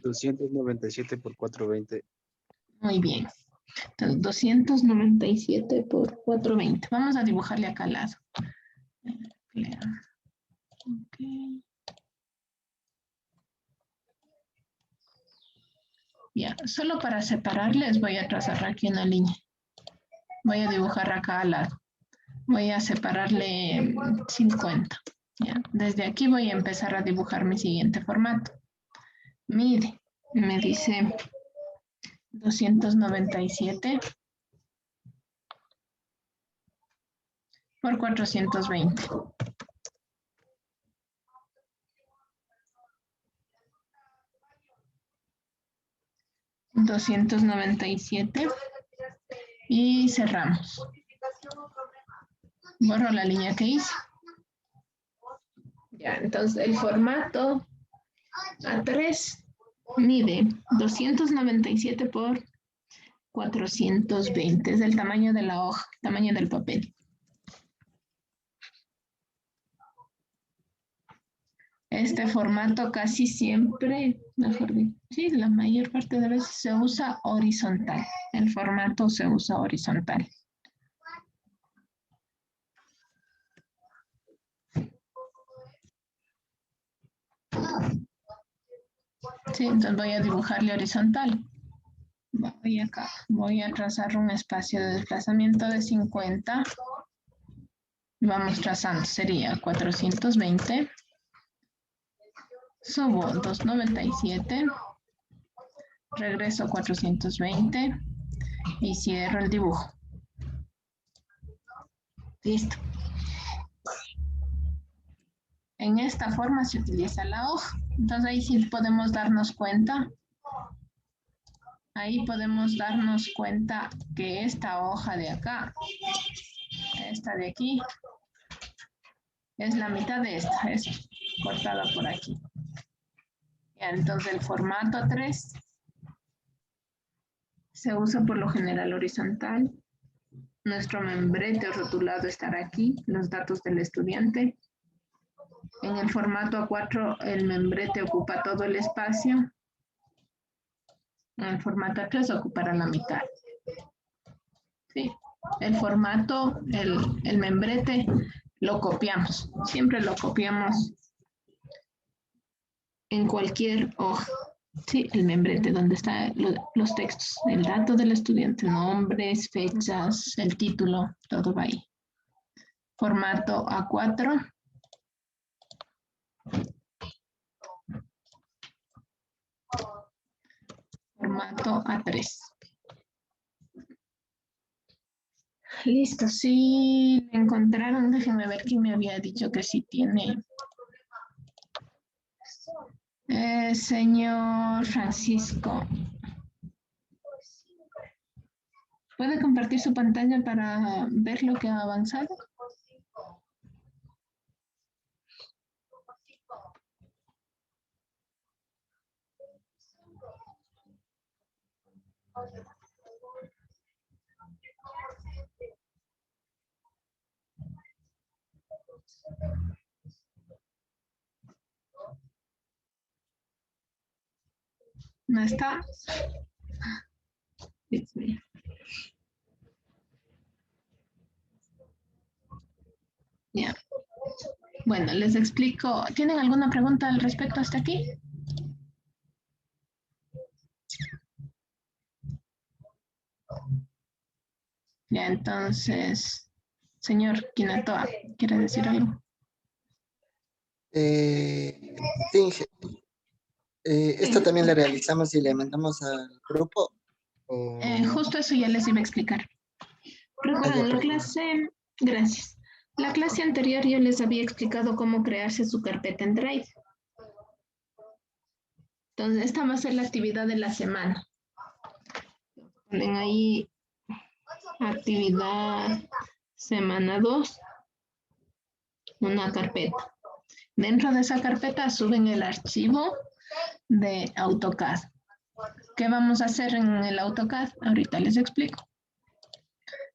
$297 por 420. Muy bien. Entonces, 297 por 420. Vamos a dibujarle acá al lado. Okay. Ya, solo para separarles voy a trazar aquí una línea. Voy a dibujar acá al lado. Voy a separarle 50. ¿Ya? Desde aquí voy a empezar a dibujar mi siguiente formato. Mide, me dice 297 por 420. $297 y cerramos. Borro la línea que hice. Ya, entonces el formato A3 mide 297 por 420. Es el tamaño de la hoja, el tamaño del papel. Este formato casi siempre, mejor dicho, sí, la mayor parte de veces se usa horizontal. El formato se usa horizontal. Sí, entonces voy a dibujarle horizontal. Voy acá, voy a trazar un espacio de desplazamiento de 50. Vamos trazando, sería 420. Subo 297. Regreso 420 y cierro el dibujo. Listo. En esta forma se utiliza la hoja. Entonces ahí sí podemos darnos cuenta. Ahí podemos darnos cuenta que esta hoja de acá, esta de aquí, es la mitad de esta, es cortada por aquí. Ya, entonces el formato A3 se usa por lo general horizontal. Nuestro membrete o rotulado estará aquí, los datos del estudiante. En el formato A4 el membrete ocupa todo el espacio. En el formato A3 ocupará la mitad. Sí. El formato, el membrete, lo copiamos. Siempre lo copiamos en cualquier hoja. Sí, el membrete, donde están los textos. El dato del estudiante, nombres, fechas, el título, todo va ahí. Formato A4. Formato A3. Listo, sí, lo encontraron. Déjenme ver quién me había dicho que sí tiene. Señor Francisco. ¿Puede compartir su pantalla para ver lo que ha avanzado? ¿No está? Dios mío. Ya. Bueno, les explico. ¿Tienen alguna pregunta al respecto hasta aquí? Ya, entonces, señor Quinatoa, ¿quiere decir algo? Sí, esta también la realizamos y le mandamos al grupo. Justo eso ya les iba a explicar. Recuerden, la clase, gracias. La clase anterior yo les había explicado cómo crearse su carpeta en Drive. Entonces, esta va a ser la actividad de la semana. Ponen ahí actividad semana 2, una carpeta. Dentro de esa carpeta suben el archivo de AutoCAD. ¿Qué vamos a hacer en el AutoCAD? Ahorita les explico.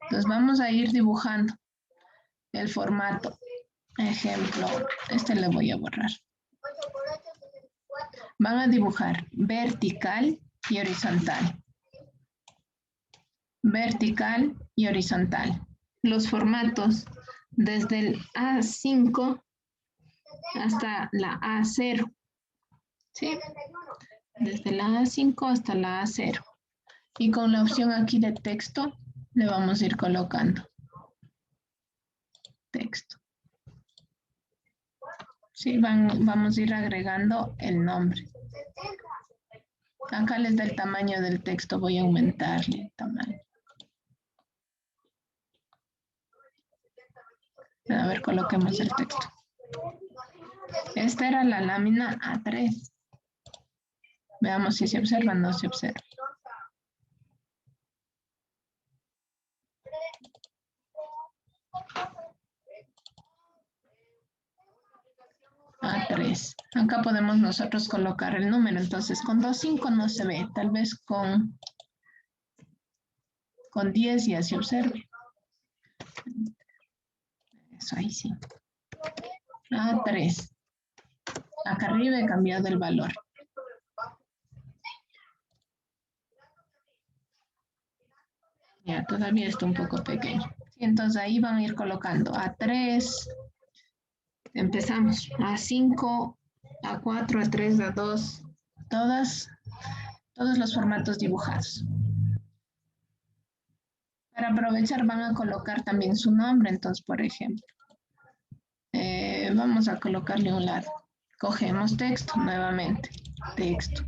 Entonces vamos a ir dibujando el formato. Ejemplo, este le voy a borrar. Van a dibujar vertical y horizontal. Vertical y horizontal. Los formatos desde el A5 hasta la A0. ¿Sí? Desde la A5 hasta la A0. Y con la opción aquí de texto, le vamos a ir colocando texto. Sí, vamos a ir agregando el nombre. Acá les da el tamaño del texto, voy a aumentarle el tamaño. A ver, coloquemos el texto. Esta era la lámina A3. Veamos si se observa o no se observa. A3. Acá podemos nosotros colocar el número. Entonces, con 2.5 no se ve. Tal vez con 10 ya se observe. Eso ahí sí. A3. Acá arriba he cambiado el valor. Ya, todavía está un poco pequeño. Y entonces ahí van a ir colocando A3. Empezamos. A5, A4, A3, A2. Todos los formatos dibujados. Para aprovechar van a colocar también su nombre. Entonces, por ejemplo, vamos a colocarle un lado. Cogemos texto nuevamente. Texto.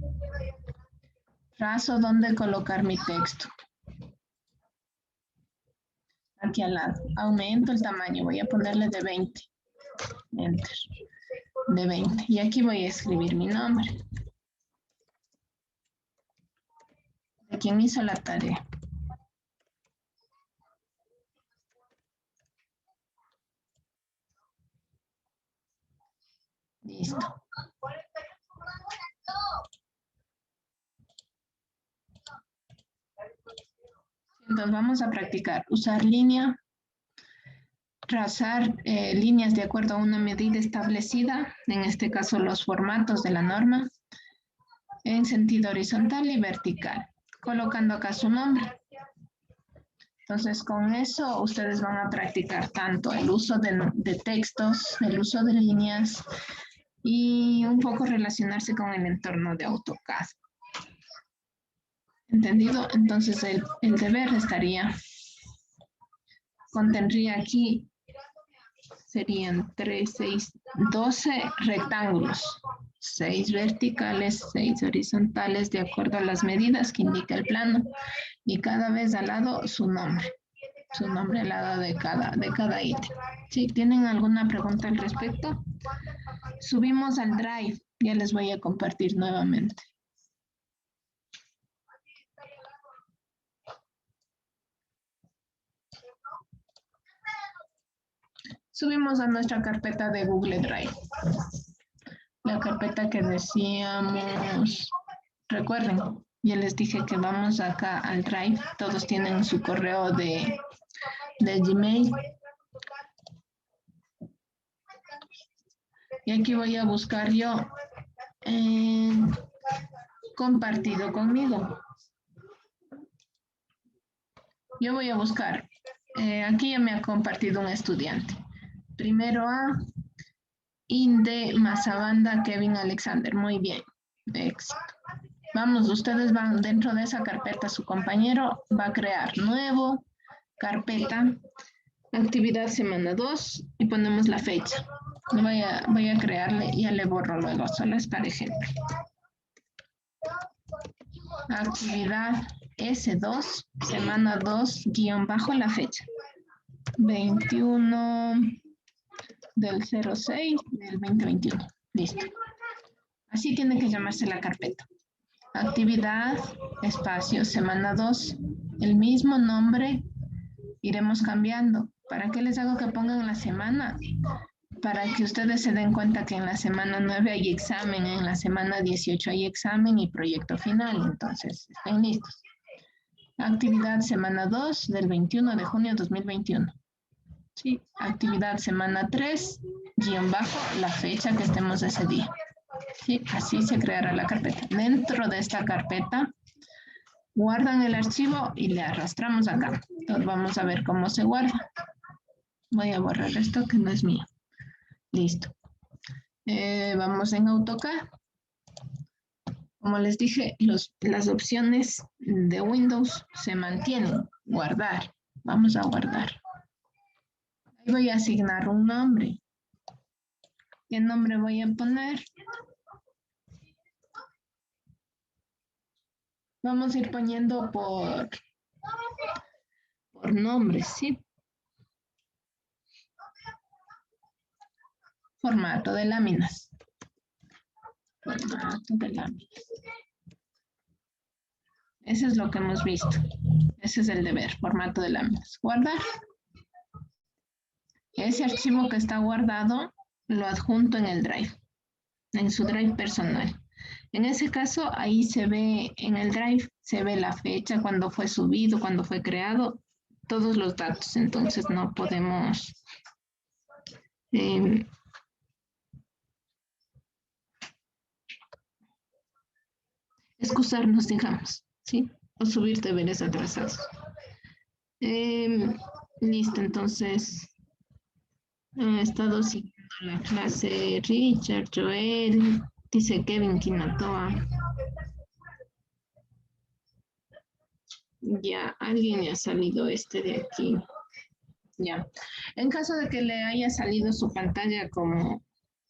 Trazo dónde colocar mi texto. Aquí al lado. Aumento el tamaño. Voy a ponerle de 20. Enter. De 20. Y aquí voy a escribir mi nombre. De quien hizo la tarea. Listo. Entonces vamos a practicar. Usar línea. Trazar líneas de acuerdo a una medida establecida. En este caso los formatos de la norma. En sentido horizontal y vertical. Colocando acá su nombre. Entonces, con eso ustedes van a practicar tanto el uso de textos, el uso de líneas y un poco relacionarse con el entorno de AutoCAD. ¿Entendido? Entonces, el deber contendría aquí, serían 3, 6, 12 rectángulos. 6 verticales, 6 horizontales, de acuerdo a las medidas que indica el plano. Y cada vez al lado su nombre. su nombre al lado de cada ítem. Si tienen alguna pregunta al respecto, subimos al Drive. Ya les voy a compartir nuevamente. Subimos a nuestra carpeta de Google Drive. La carpeta que decíamos, recuerden, ya les dije que vamos acá al Drive. Todos tienen su correo de Gmail. Y aquí voy a buscar yo compartido conmigo. Yo voy a buscar. Aquí ya me ha compartido un estudiante. Primero a Inde Mazabanda Kevin Alexander. Muy bien. Éxito. Vamos, ustedes van dentro de esa carpeta. Su compañero va a crear nuevo carpeta. Actividad semana 2 y ponemos la fecha. Voy a crearle, ya le borro luego, solo es para ejemplo. Actividad S2, semana 2, guión bajo la fecha. 21 del 06 del 2021. Listo. Así tiene que llamarse la carpeta. Actividad, espacio, semana 2. El mismo nombre iremos cambiando. ¿Para qué les hago que pongan la semana? Para que ustedes se den cuenta que en la semana 9 hay examen, en la semana 18 hay examen y proyecto final. Entonces, estén listos. Actividad semana 2 del 21 de junio de 2021. Sí, actividad semana 3, guión bajo, la fecha que estemos ese día. Sí, así se creará la carpeta. Dentro de esta carpeta, guardan el archivo y le arrastramos acá. Entonces, vamos a ver cómo se guarda. Voy a borrar esto que no es mío. Listo. Vamos en AutoCAD. Como les dije, las opciones de Windows se mantienen. Guardar. Vamos a guardar. Ahí voy a asignar un nombre. ¿Qué nombre voy a poner? Vamos a ir poniendo por nombres, ¿sí? Formato de láminas. Formato de láminas. Eso es lo que hemos visto. Ese es el deber, formato de láminas. Guardar. Ese archivo que está guardado lo adjunto en el Drive, en su Drive personal. En ese caso, ahí se ve, en el Drive, se ve la fecha, cuando fue subido, cuando fue creado, todos los datos. Entonces no podemos excusarnos, digamos, ¿sí? O subir deberes atrasados. Listo, entonces he estado siguiendo la clase Richard, Joel, dice Kevin Quinatoa. Ya, alguien le ha salido de aquí. Ya. En caso de que le haya salido su pantalla como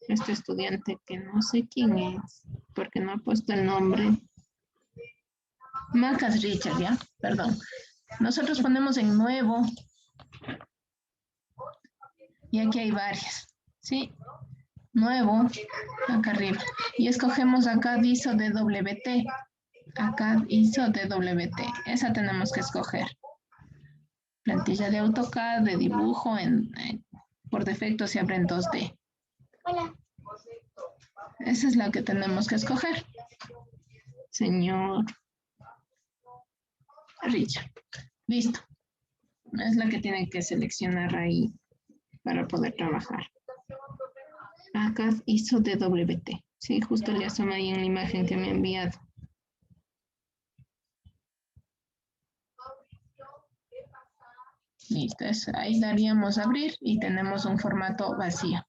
este estudiante que no sé quién es, porque no ha puesto el nombre. Macas Richard, ya, perdón. Nosotros ponemos en nuevo. Y aquí hay varias, ¿sí? Nuevo, acá arriba. Y escogemos acá ISO DWT. Acá ISO DWT. Esa tenemos que escoger. Plantilla de AutoCAD, de dibujo, por defecto se abre en 2D. Hola. Esa es la que tenemos que escoger. Señor Richard. Listo. Es la que tienen que seleccionar ahí para poder trabajar. Acá ISO DWT. Sí, justo le asoma ahí en la imagen que me ha enviado. Listo, ahí daríamos a abrir y tenemos un formato vacío.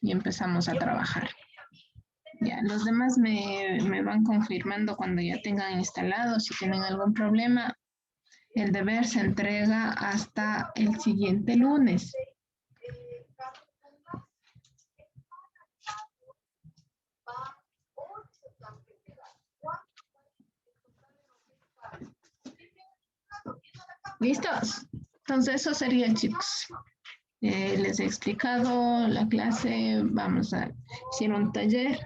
Y empezamos a trabajar. Ya, los demás me van confirmando cuando ya tengan instalado. Si tienen algún problema, el deber se entrega hasta el siguiente lunes. ¿Listos? Entonces, eso sería, chicos. Les he explicado la clase, vamos a hacer un taller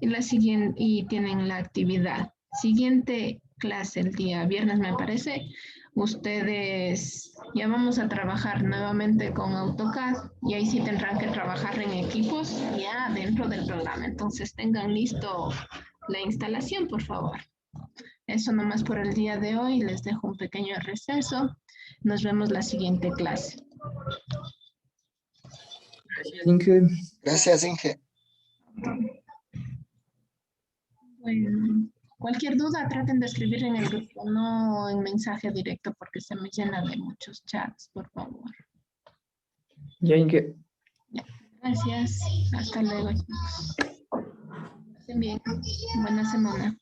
y la siguiente, y tienen la actividad. Siguiente clase el día viernes, me parece. Ustedes ya vamos a trabajar nuevamente con AutoCAD y ahí sí tendrán que trabajar en equipos ya dentro del programa. Entonces tengan listo la instalación, por favor. Eso nomás por el día de hoy. Les dejo un pequeño receso. Nos vemos la siguiente clase. Inge. Gracias, Inge. Bueno, cualquier duda traten de escribir en el grupo, no en mensaje directo porque se me llena de muchos chats, por favor. Ya, Inge. Gracias. Hasta luego, chicos. Estén bien. Buena semana.